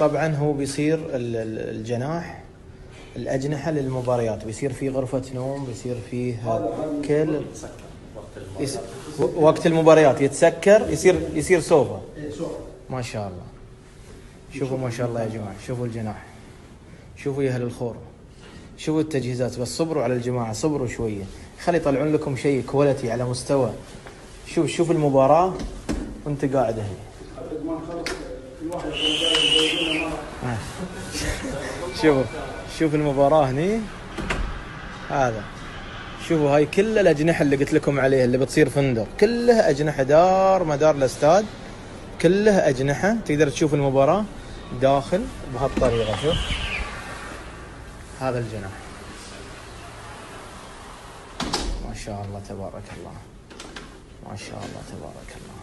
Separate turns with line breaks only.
طبعا هو بيصير الجناح الأجنحة للمباريات، بيصير فيه غرفة نوم، بيصير فيه كل وقت المباريات يتسكر، يصير سوفا. ما شاء الله، شوفوا ما شاء الله يا جماعة، شوفوا الجناح، شوفوا يا أهل الخور، شوفوا التجهيزات. بس صبروا على الجماعة، صبروا شوية، خلي يطلعون لكم شيء كواليتي على مستوى. شوف المباراة وانت قاعد هنا. شوف المباراة هني، هذا شوفوا هاي كل الأجنحة اللي قلت لكم عليها اللي بتصير فندق، كلها أجنحة دار مدار الاستاد، كلها أجنحة. تقدر تشوف المباراة داخل بهالطريقة. شوف هذا الجناح، ما شاء الله تبارك الله، ما شاء الله تبارك الله.